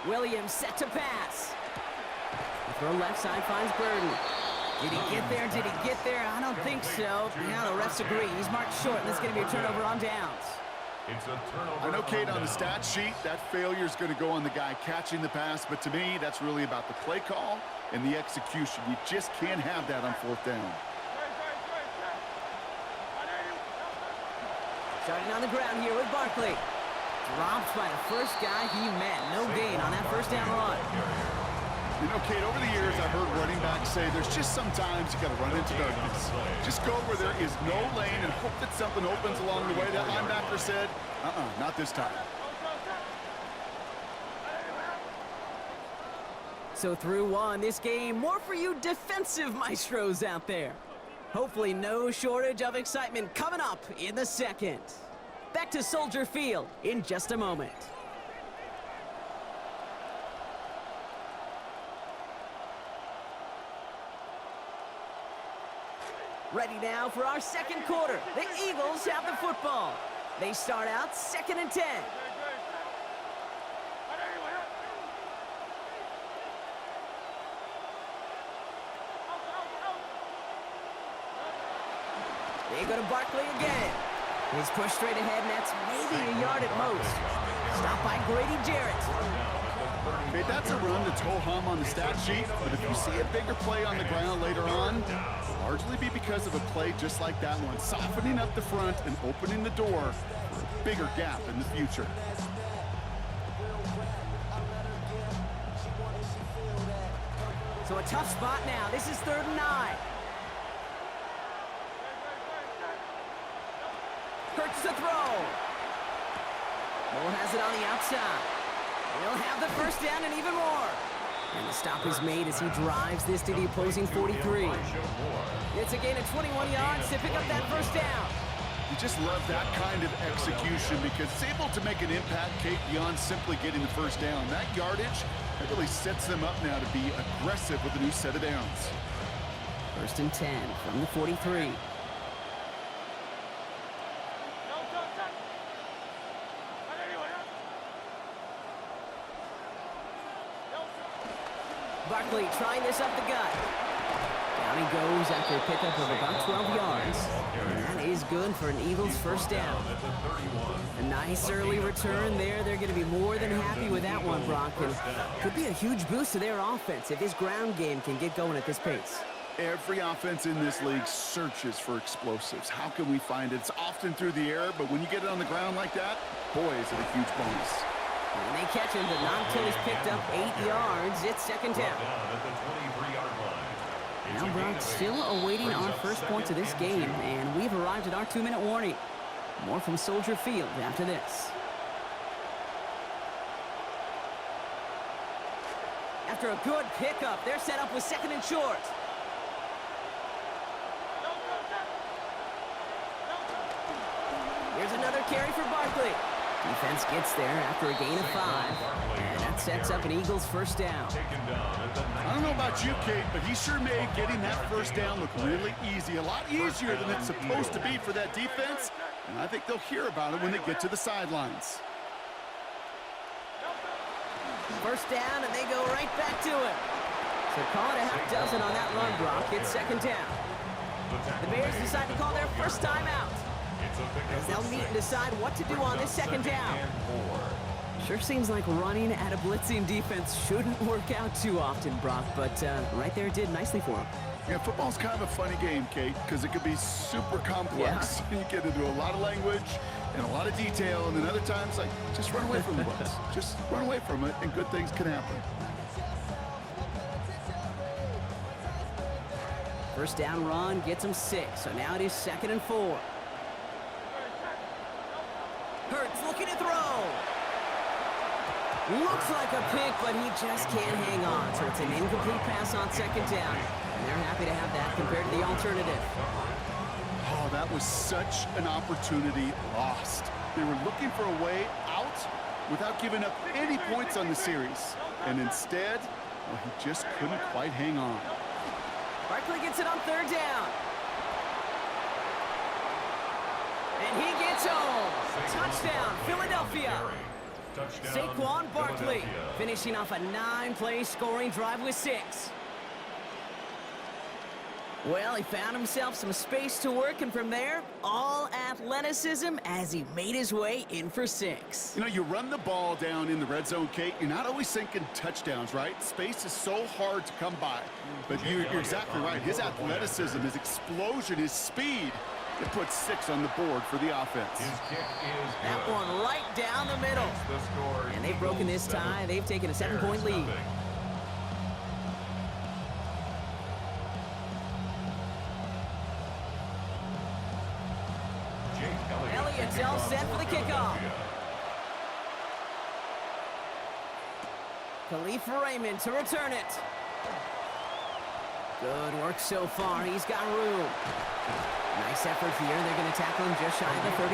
Williams set to pass. The throw left side finds Burden. Did he get there? Did he get there? I don't think so. Yeah, the refs agree. He's marked short, and this is going to be a turnover on downs. I know, Kate, on the stat sheet, that failure is going to go on the guy catching the pass, but to me, that's really about the play call and the execution. You just can't have that on fourth down. Starting on the ground here with Barkley. Dropped by the first guy he met. No gain on that first down run. You know, Kate, over the years, I've heard running backs say there's just sometimes you got to run into darkness. Just go where there is no lane and hope that something opens along the way. That linebacker said, not this time. So through one, this game, more for you defensive maestros out there. Hopefully no shortage of excitement coming up in the second. Back to Soldier Field in just a moment. Ready now for our second quarter. The Eagles have the football. They start out 2nd and 10. They go to Barkley again. He's pushed straight ahead, and that's maybe a yard at most. Stopped by Grady Jarrett. Okay, that's a run that's ho-hum on the stat sheet, but if you see a bigger play on the ground later on, it'll largely be because of a play just like that one, softening up the front and opening the door for a bigger gap in the future. So a tough spot now. This is 3rd and 9. Hurts to throw. Moore has it on the outside. He'll have the first down and even more. And the stop is made as he drives this to the opposing 43. It's a gain of 21 yards to pick up that first down. You just love that kind of execution because it's able to make an impact, Kate, beyond simply getting the first down. That yardage, that really sets them up now to be aggressive with a new set of downs. 1st and 10 from the 43. Barkley trying this up the gut. Down he goes after a pickup of about 12 yards. And that is good for an Eagles first down. A nice early return there. They're going to be more than happy with that one, Brock. And could be a huge boost to their offense if this ground game can get going at this pace. Every offense in this league searches for explosives. How can we find it? It's often through the air, but when you get it on the ground like that, boy, is it a huge bonus. And they catch him, but not until he's picked up 8 yards. It's 2nd down. Now Brock still awaiting our first points of this game, and we've arrived at our 2-minute warning. More from Soldier Field after this. After a good pickup, they're set up with 2nd and short. Here's another carry for Barkley. Defense gets there after a gain of 5, and that sets up an Eagles first down. I don't know about you, Kate, but he sure made getting that first down look really easy, a lot easier than it's supposed to be for that defense, and I think they'll hear about it when they get to the sidelines. First down, and they go right back to it. So call it a half dozen on that run, Brock. It's 2nd down. The Bears decide to call their first timeout, as they'll meet and decide what to do on this 2nd down. Sure seems like running at a blitzing defense shouldn't work out too often, Brock, but right there it did nicely for him. Yeah, football's kind of a funny game, Kate, because it could be super complex. Yeah. You get into a lot of language and a lot of detail, and then other times, like, just run away from the bus. Just run away from it, and good things can happen. First down run gets him 6, so now it is 2nd and 4. Hurts looking to throw. Looks like a pick, but he just can't hang on. So it's an incomplete pass on 2nd down. And they're happy to have that compared to the alternative. Oh, that was such an opportunity lost. They were looking for a way out without giving up any points on the series. And instead, well, he just couldn't quite hang on. Barkley gets it on 3rd down. And he gets home. Touchdown, Philadelphia. Saquon Barkley finishing off a 9-play scoring drive with 6. Well, he found himself some space to work, and from there, all athleticism as he made his way in for 6. You know, you run the ball down in the red zone, Kate, you're not always thinking touchdowns, right? Space is so hard to come by. But you're exactly right. His athleticism, his explosion, his speed, it puts 6 on the board for the offense. That one right down the middle. And they've broken this tie. They've taken a 7-point lead. Elliott's all set for the kickoff. Khalif Raymond to return it. Good work so far. He's got room. Nice effort here. They're going to tackle him just shy of the 35.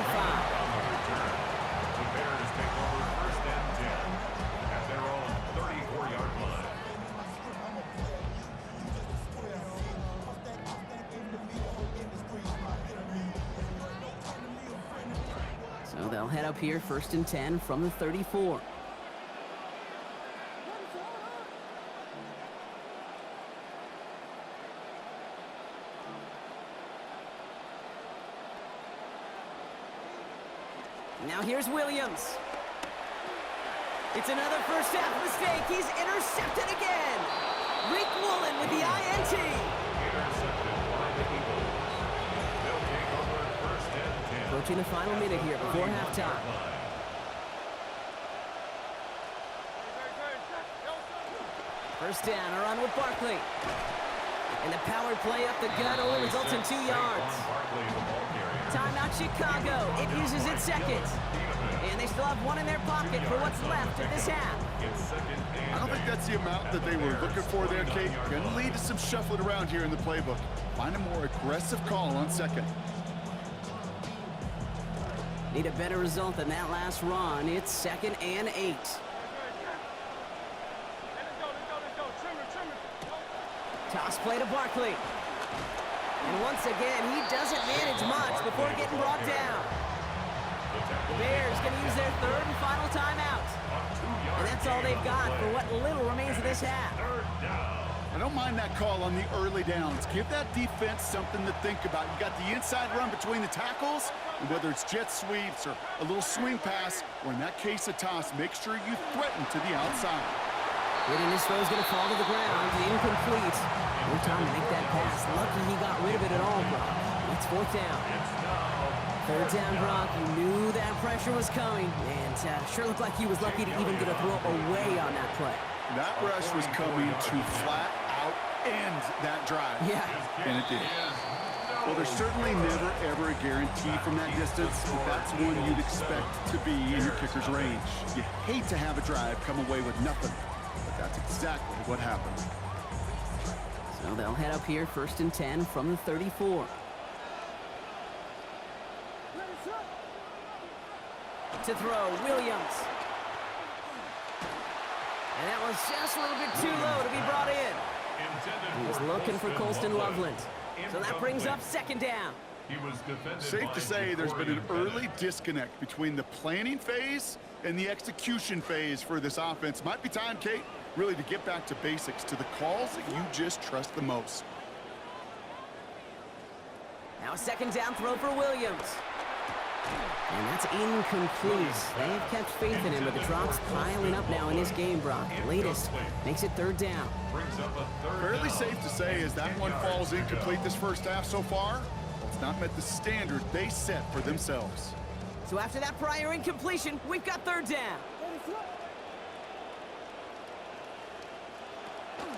The Bears take over 1st and 10 at their own 34-yard line. So they'll head up here 1st and 10 from the 34. Now here's Williams. It's another first half mistake. He's intercepted again. Rick Woolen with the INT. Intercepted by the Eagles. They'll take over 1st and 10. Approaching the final minute here before halftime. First down, a run with Barkley. And the power play up the gut only results in 2 yards. Timeout Chicago. It uses its second. And they still have 1 in their pocket for what's left of this half. I don't think that's the amount that they were looking for there, Kate. Going to lead to some shuffling around here in the playbook. Find a more aggressive call on 2nd. Need a better result than that last run. It's 2nd and 8. Toss play to Barkley. And once again, he doesn't manage much before getting brought down. The Bears going to use their 3rd and final timeout. And that's all they've got for what little remains of this half. I don't mind that call on the early downs. Give that defense something to think about. You got the inside run between the tackles, and whether it's jet sweeps or a little swing pass, or in that case a toss, make sure you threaten to the outside. Hitting his throw is going to fall to the ground. Incomplete. No time to make that pass. Lucky he got rid of it at all, Brock. It's 4th down. 3rd down, Brock. You knew that pressure was coming. And sure looked like he was lucky to even get a throw away on that play. That rush was coming to flat out end that drive. Yeah. And it did. Well, there's certainly never, ever a guarantee from that distance, but that's one you'd expect to be in your kicker's range. You hate to have a drive come away with nothing, but that's exactly what happened. So they'll head up here 1st and 10 from the 34. To throw, Williams. And that was just a little bit too low to be brought in. He was looking for Colston Loveland. So that brings up 2nd down. Safe to say there's been an early disconnect between the planning phase and the execution phase for this offense. Might be time, Kate, really to get back to basics, to the calls that you just trust the most. Now a 2nd down throw for Williams. And that's incomplete. They've kept faith in him, but the drops piling up now in this game, Brock. The latest makes it 3rd down. Fairly safe to say as that one falls incomplete this first half so far, it's not met the standard they set for themselves. So after that prior incompletion, we've got 3rd down.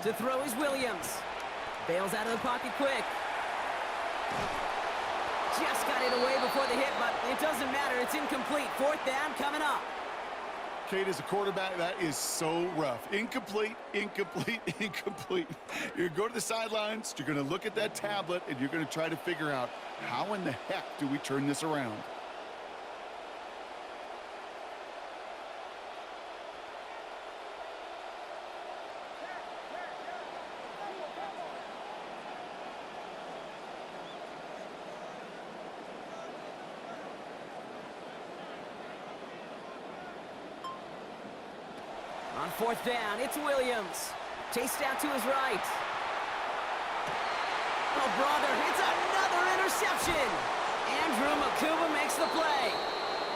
To throw is Williams. Bails out of the pocket quick. Just got it away before the hit, but it doesn't matter. It's incomplete. 4th down coming up. Kate, as a quarterback, that is so rough. Incomplete, incomplete, incomplete. You're going to go to the sidelines, you're going to look at that tablet, and you're going to try to figure out how in the heck do we turn this around. On fourth down, it's Williams. Chased out to his right. Oh, brother, it's another interception. Andrew Makuba makes the play.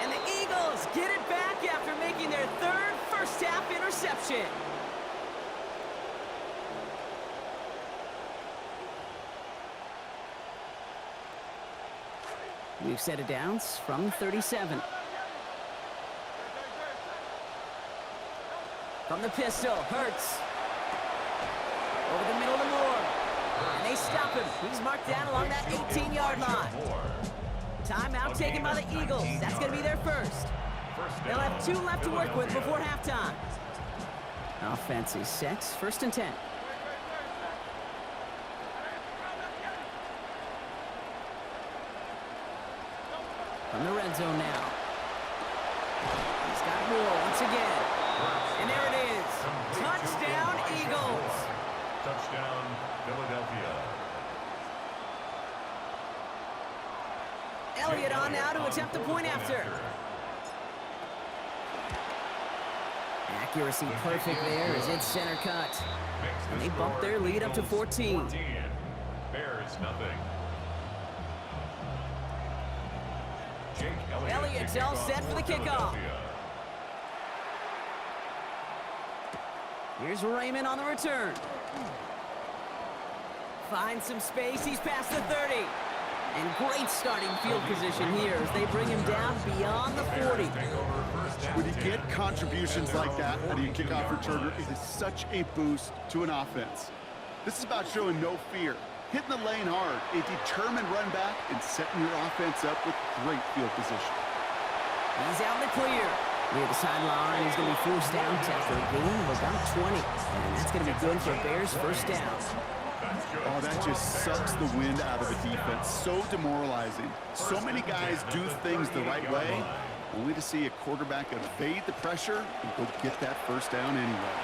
And the Eagles get it back after making their third first-half interception. We've set it downs from 37. From the pistol, Hurts. Over the middle to Moore. And they stop him. He's marked down along that 18-yard line. Timeout taken by the Eagles. That's going to be their first. They'll have 2 left to work with before halftime. Offense is set. First and 10. From the red zone now. He's got Moore once again. And there it is. Touchdown, Eagles. Touchdown, Philadelphia. Elliott on now to attempt the point after. Accuracy perfect there as it's center cut. And they bump their lead up to 14. Bears nothing. Elliott's all set for the kickoff. Here's Raymond on the return. Finds some space. He's past the 30. And great starting field position here as they bring him down beyond the 40. When you get contributions like that out of your kickoff returner, it is such a boost to an offense. This is about showing no fear, hitting the lane hard, a determined run back, and setting your offense up with great field position. He's out in the clear. Near the sideline, he's going to be forced out after a gain of about 20. And that's going to be good for Bears first down. Oh, that just sucks the wind out of the defense. So demoralizing. So many guys do things the right way, only to see a quarterback evade the pressure and go get that first down anyway.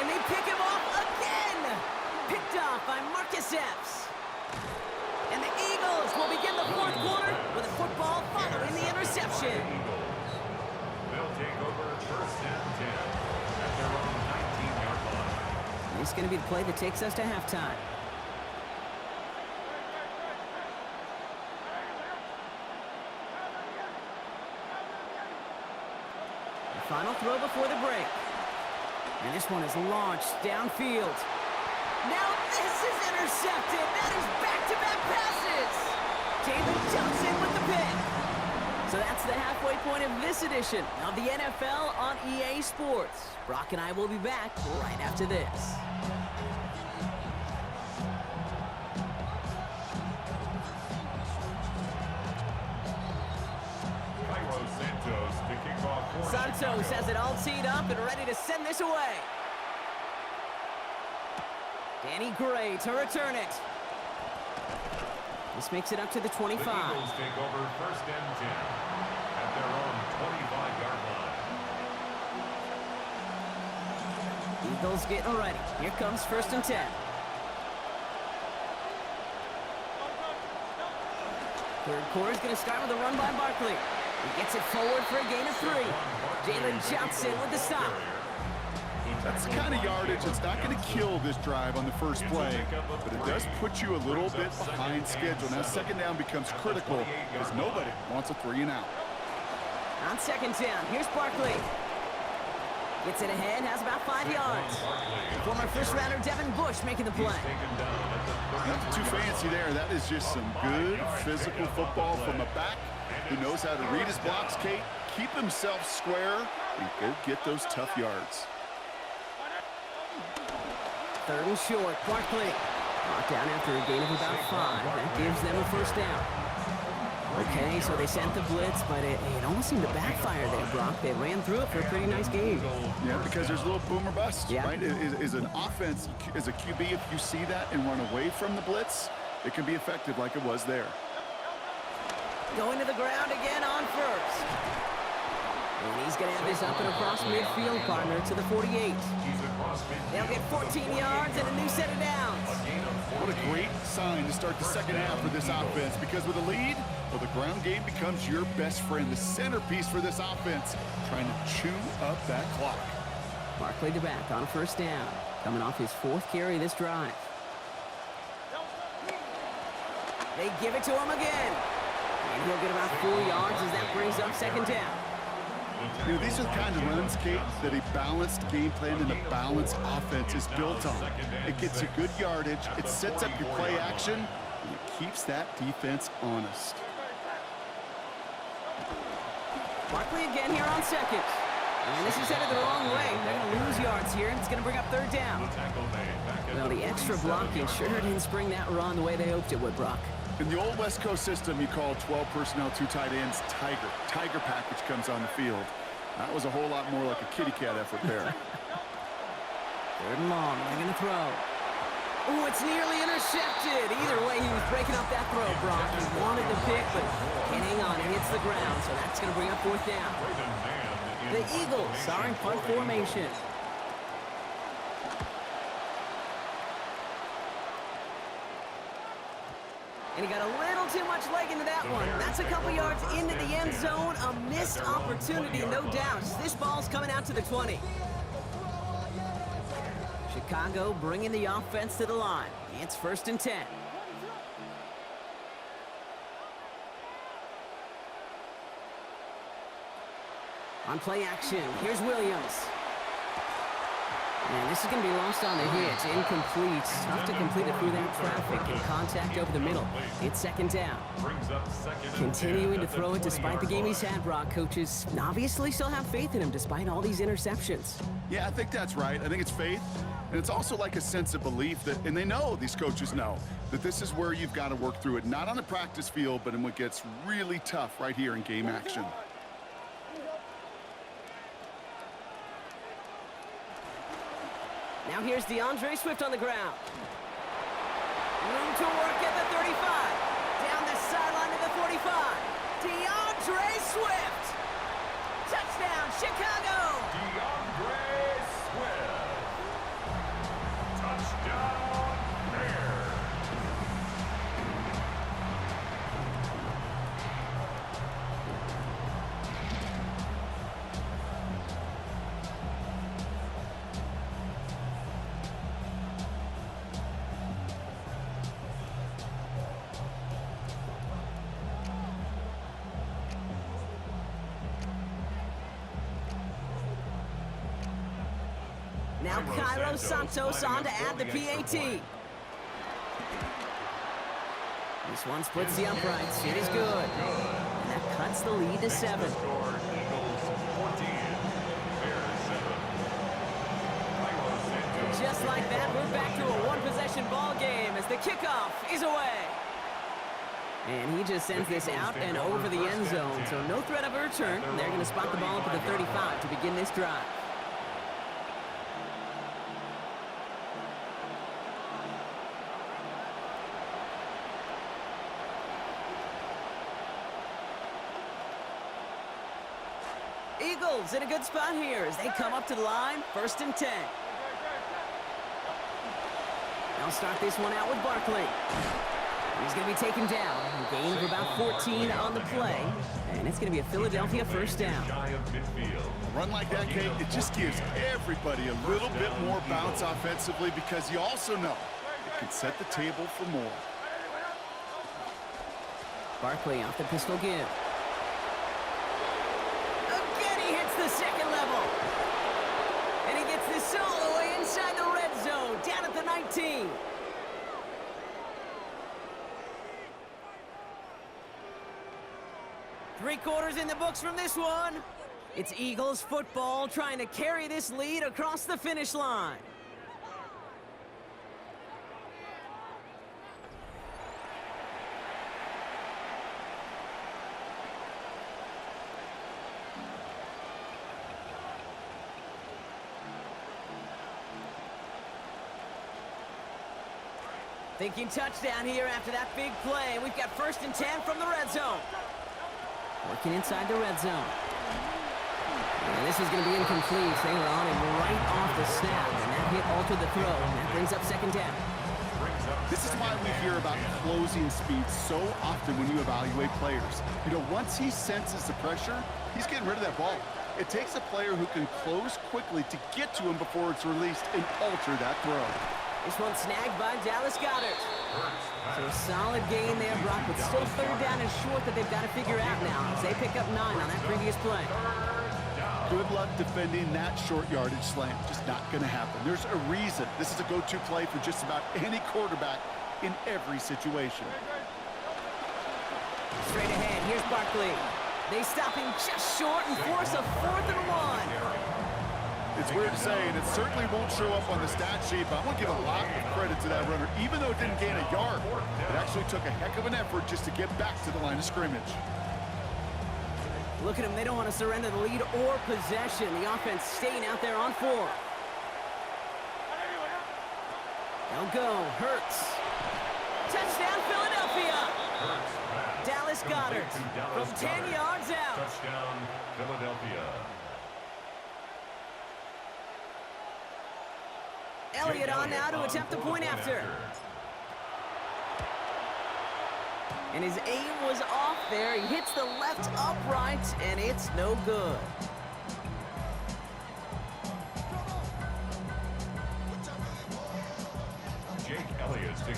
And they pick him off again! Picked off by Marcus Epps. And the Eagles will begin the fourth quarter with a football following the interception. They'll take over first and 10 at their own 19-yard line. This is going to be the play that takes us to halftime. The final throw before the break. And this one is launched downfield. Now this is intercepted. That is back-to-back passes. Jalen Johnson with the pick. So that's the halfway point of this edition of the NFL on EA Sports. Brock and I will be back right after this. Santos has it all teed up and ready to send this away. Danny Gray to return it. This makes it up to the 25. The Eagles take over first and 10 at their own 25-yard line. Eagles getting ready. Here comes first and 10. Third quarter is going to start with a run by Barkley. He gets it forward for a gain of 3. Jalen Johnson with the stop. That's the kind of yardage that's not going to kill this drive on the first play, but it does put you a little bit behind schedule. Now second down becomes critical because nobody wants a 3 and out. On second down, here's Barkley. Gets it ahead, has about 5 yards. Former first-rounder Devin Bush making the play. Nothing too fancy there. That is just some good physical football from a back who knows how to read his blocks, Kate, keep himself square, and go get those tough yards. Third and short, Barkley. Brought down after a gain of about 5. That gives them a first down. Okay, so they sent the blitz, but it almost seemed to backfire there, Brock. They ran through it for a pretty nice game. Yeah, because there's a little boom or bust, yeah. Right? Is an offense, as a QB, if you see that and run away from the blitz, it can be effective like it was there. Going to the ground again on first. And he's going to have this up and across midfield, partner, to the 48. They'll get 14 yards and a new set of downs. What a great sign to start the second half for this offense, because with a lead, well, the ground game becomes your best friend, the centerpiece for this offense, trying to chew up that clock. Barkley to back on a first down. Coming off his 4th carry this drive. They give it to him again. And he'll get about 4 yards as that brings up 2nd down. You know, these are the kind of runs, Kate, that a balanced game plan and a balanced offense is built on. It gets you good yardage, it sets up your play action, and it keeps that defense honest. Barkley again here on 2nd. And this is headed the wrong way. They're going to lose yards here. It's going to bring up 3rd down. Well, the extra blocking sure didn't spring that run the way they hoped it would, Brock. In the old West Coast system, you call 12 personnel, 2 tight ends, Tiger. Tiger package comes on the field. That was a whole lot more like a kitty cat effort there. 3rd and long. They're going to throw. Oh, it's nearly intercepted. Either way, he was breaking up that throw, Brock. He wanted the pick, but can't hang on. It hits the ground, so that's going to bring up 4th down. The Eagles are in punt formation. And he got a little too much leg into that one. That's a couple yards into the end zone. A missed opportunity, no doubt. This ball's coming out to the 20. Chicago bringing the offense to the line. It's 1st and 10. On play action, here's Williams. And this is going to be lost on the hit. Incomplete. Tough to complete it through that traffic and contact over the middle. It's 2nd down. Continuing to throw it despite the game he's had, Brock. Coaches obviously still have faith in him despite all these interceptions. Yeah, I think that's right. I think it's faith. And it's also like a sense of belief that, and they know, these coaches know, that this is where you've got to work through it. Not on the practice field, but in what gets really tough right here in game action. Now here's DeAndre Swift on the ground. Room to work at the 35. Down the sideline to the 45. DeAndre Swift. Touchdown, Chicago. DeAndre Swift. Touchdown, Bears. Now Cairo Santos on to add the PAT. This one splits the uprights. It is good. And that cuts the lead to 7. Just like that, we're back to a one-possession ball game as the kickoff is away. And he just sends this out and over the end zone, so no threat of a return. They're going to spot the ball up at the 35 to begin this drive. Eagles in a good spot here as they come up to the line, 1st and 10. They'll start this one out with Barkley. He's going to be taken down. A gain of about 14 on the play. And it's going to be a Philadelphia 1st down. A run like that, Kate, it just gives everybody a little bit more bounce offensively because you also know it can set the table for more. Barkley off the pistol give. Again, he hits the 2nd level. And he gets this all the way inside the red zone, down at the 19. Three-quarters in the books from this one. It's Eagles football trying to carry this lead across the finish line. Thinking touchdown here after that big play. We've got 1st and 10 from the red zone. Working inside the red zone. And this is going to be incomplete. They were on him right off the snap. And that hit altered the throw. And that brings up 2nd down. This is why we hear about closing speed so often when you evaluate players. You know, once he senses the pressure, he's getting rid of that ball. It takes a player who can close quickly to get to him before it's released and alter that throw. This one snagged by Dallas Goedert. So a solid gain there, Brock, but still third down and short that they've got to figure out now as they pick up 9 on that previous play. Good luck defending that short yardage slam. Just not going to happen. There's a reason this is a go-to play for just about any quarterback in every situation. Straight ahead, here's Barkley. They stop him just short and force a 4th and 1. It's weird to say, and it certainly won't show up on the stat sheet, but I want to give a lot of credit to that runner. Even though it didn't gain a yard, it actually took a heck of an effort just to get back to the line of scrimmage. Look at them, they don't want to surrender the lead or possession. The offense staying out there on 4. They'll go, Hurts. Touchdown, Philadelphia. Dallas Goedert from 10 yards out. Touchdown, Philadelphia. Elliott on now to attempt the point after. And his aim was off there. He hits the left upright, and it's no good.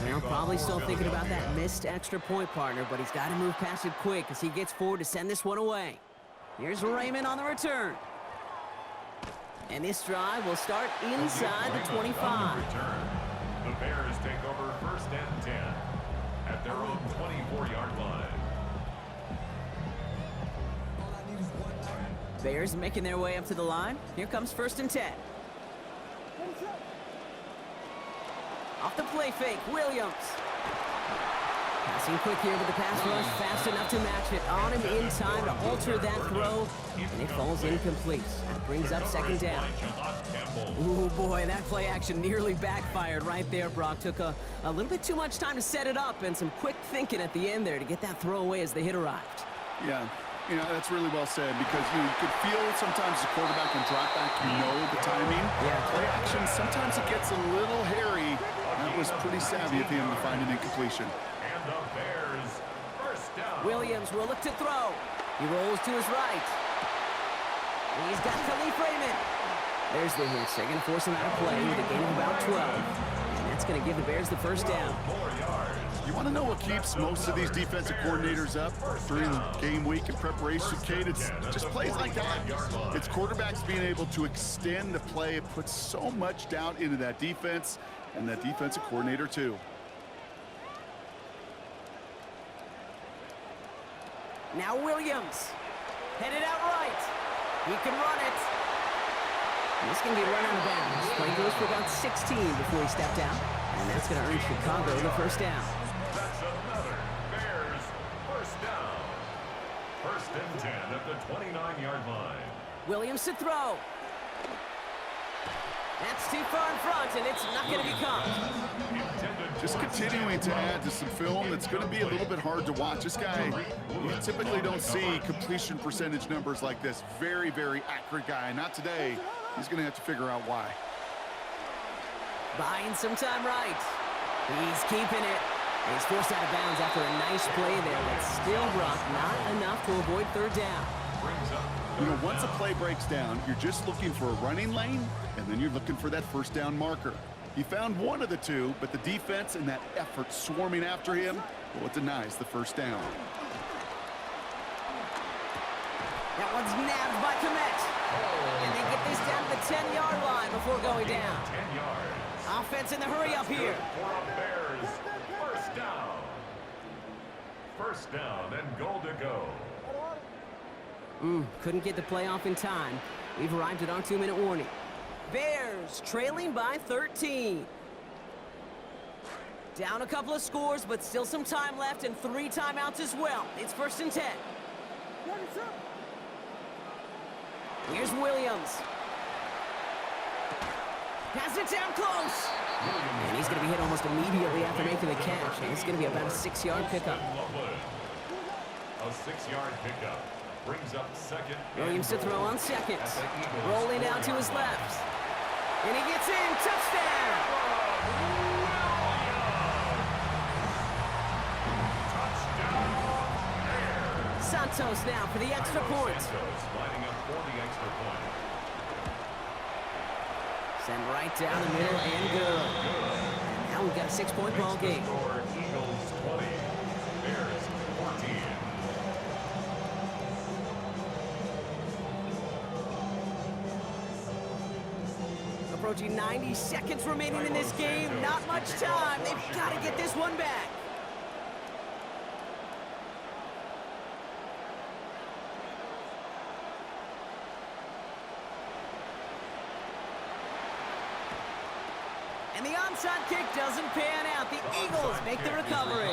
Well, probably still thinking about that missed extra point, partner, but he's got to move past it quick as he gets forward to send this one away. Here's Raymond on the return. And this drive will start inside the 25. The Bears take over 1st and 10 at their own 24-yard line. Bears making their way up to the line. Here comes 1st and 10. Off the play fake, Williams. Passing quick here with the pass rush, fast enough to match it. On him in time to alter that throw, and it falls incomplete. That brings up 2nd down. Ooh, boy, that play action nearly backfired right there, Brock. Took a little bit too much time to set it up and some quick thinking at the end there to get that throw away as the hit arrived. Yeah, you know, that's really well said because you could feel sometimes the quarterback can drop back, you know the timing. Yeah. Play action, sometimes it gets a little hairy. That was pretty savvy of him to find an incompletion. And the Bears, 1st down. Williams will look to throw. He rolls to his right. He's got Khalif Raymond. There's the hit. They're going to force him out of play with a gain of about 12. And that's going to give the Bears the 1st down. 4 yards. You want to know what keeps most of these defensive coordinators up during game week and preparation, Kate? It's just plays like that. It's quarterbacks being able to extend the play. It puts so much doubt into that defense and that defensive coordinator too. Now Williams, headed out right. He can run it. And this can be run out of bounds. Play goes for about 16 before he stepped out. And that's going to earn Chicago the 1st down. That's another Bears 1st down. 1st and 10 at the 29-yard line. Williams to throw. That's too far in front, and it's not going to be caught. Just continuing to add to some film that's going to be a little bit hard to watch. This guy, you typically don't see completion percentage numbers like this. Very, very accurate guy. Not today. He's going to have to figure out why. Buying some time right. He's keeping it. He's forced out of bounds after a nice play there, but still, Brock, not enough to avoid 3rd down. You know, once a play breaks down, you're just looking for a running lane, and then you're looking for that 1st down marker. He found one of the two, but the defense and that effort swarming after him, well, it denies the 1st down. That one's nabbed by Komet. And they get this down to the 10-yard line before going down. 10 yards. Offense in the hurry up here. For a Bears 1st down. 1st down and goal to go. Couldn't get the play off in time. We've arrived at our 2-minute warning. Bears trailing by 13. Down a couple of scores, but still some time left and 3 timeouts as well. It's 1st and 10. Here's Williams. Pass it down close. And he's going to be hit almost immediately after making the catch. And it's going to be about a 6-yard pickup. A 6-yard pickup. Brings up 2nd. Williams to throw on 2nd. Rolling down to his left. And he gets in. Touchdown! Santos now for the extra point. Santos lining up for the extra point. Send right down the middle and good. And now we've got a 6-point ball game. Score, Eagles 20, Bears 14. Approaching 90 seconds remaining in this game. Not much time. They've got to get this one back. And the onside kick doesn't pan out. The Eagles make the recovery.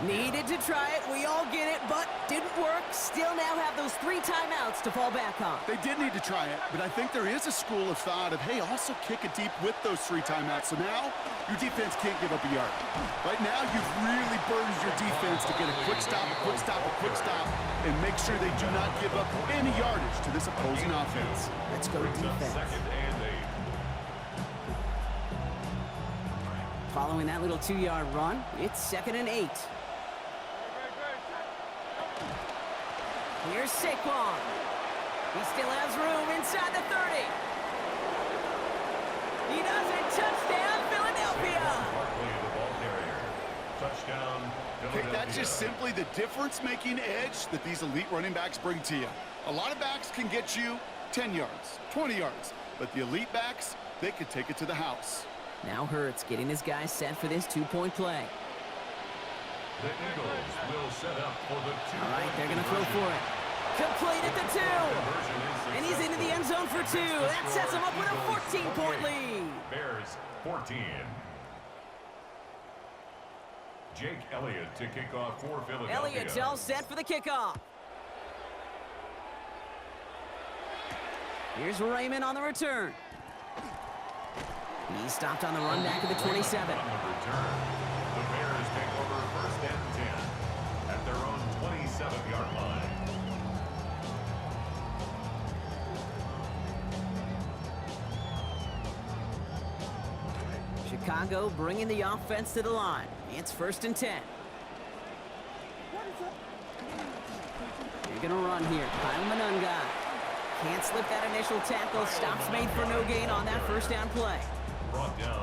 Needed to try it. We all get it, but didn't work. Still now have those 3 timeouts to fall back on. They did need to try it, but I think there is a school of thought of, hey, also kick it deep with those 3 timeouts. So now your defense can't give up a yard. Right now, you've really burdened your defense to get a quick stop, a quick stop, a quick stop, and make sure they do not give up any yardage to this opposing offense. Let's go defense. Second and 8. Following that little 2-yard run, it's 2nd and 8. Here's Saquon. He still has room inside the 30. He does it. Touchdown, Philadelphia. The ball carrier. Touchdown, Okay, Philadelphia. that's just simply the difference-making edge that these elite running backs bring to you. A lot of backs can get you 10 yards, 20 yards, but the elite backs, they could take it to the house. Now Hurts getting his guys set for this 2-point play. The Eagles will set up for the 2. All right, they're going to throw for it. Complete at the 2. And he's into the end zone for 2. That sets him up with a 14-point lead. Bears 14. Jake Elliott to kick off for Philadelphia. Elliott's all set for the kickoff. Here's Raymond on the return. He stopped on the run back to the 27. On the return, the Bears take over 1st and 10 at their own 27-yard line. Chicago bringing the offense to the line. It's 1st and 10. They're going to run here. Kyle Mannun guy. Can't slip that initial tackle. Stops made for no gain on that 1st down play.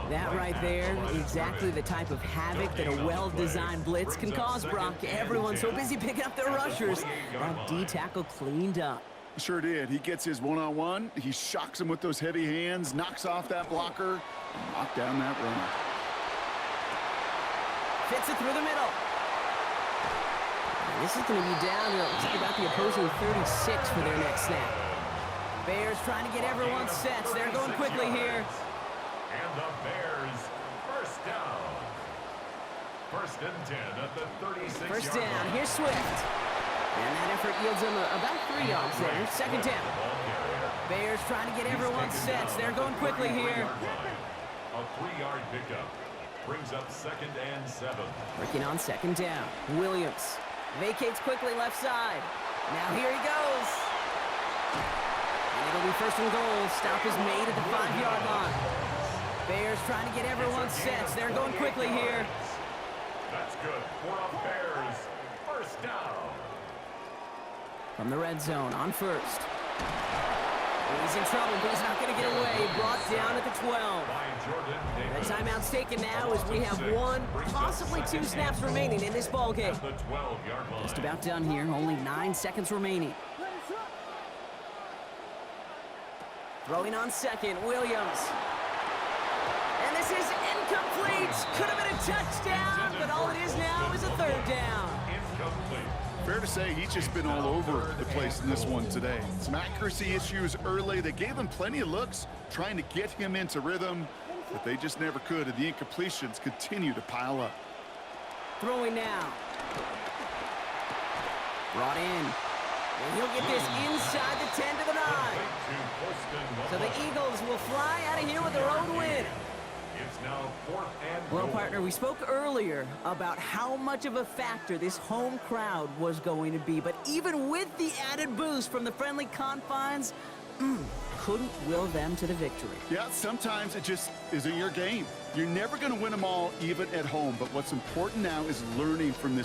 That right there, exactly the type of havoc that a well-designed blitz can cause, Brock. Everyone's so busy picking up their rushers. That D tackle cleaned up. Sure did. He gets his one-on-one. He shocks him with those heavy hands, knocks off that blocker, and knocked down that runner. Fits it through the middle. And this is going to be down to about the opposing 36 for their next snap. Bears trying to get everyone set. So they're going quickly here. And the Bears, 1st down. 1st and 10 at the 36-yard line. 1st down. Here's Swift. And that effort yields them about 3 yards there. 2nd down. Bears trying to get everyone set. So they're going quickly here. A 3-yard pickup brings up 2nd and 7. Working on 2nd down. Williams vacates quickly left side. Now here he goes. And it'll be 1st and goal. Stop is made at the 5-yard line. Bears trying to get everyone set. So they're going quickly here. That's good for a Bears 1st down. From the red zone on 1st. He's in trouble, but he's not going to get away. Brought down at the 12. The timeout's taken now as we have 1, possibly 2 snaps remaining in this ball game. Just about done here. Only 9 seconds remaining. Throwing on 2nd, Williams. And this is incomplete. Could have been a touchdown, but all it is now is a 3rd down. Incomplete. Fair to say he's just been all over the place in this one today. Some accuracy issues early. They gave him plenty of looks trying to get him into rhythm, but they just never could, and the incompletions continue to pile up. Throwing now. Brought in. And he'll get this inside the 10 to the 9. So the Eagles will fly out of here with their own win. It's now 4th and Well, goal. partner, we spoke earlier about how much of a factor this home crowd was going to be. But even with the added boost from the friendly confines, couldn't will them to the victory. Yeah, sometimes it just isn't your game. You're never going to win them all, even at home. But what's important now is learning from this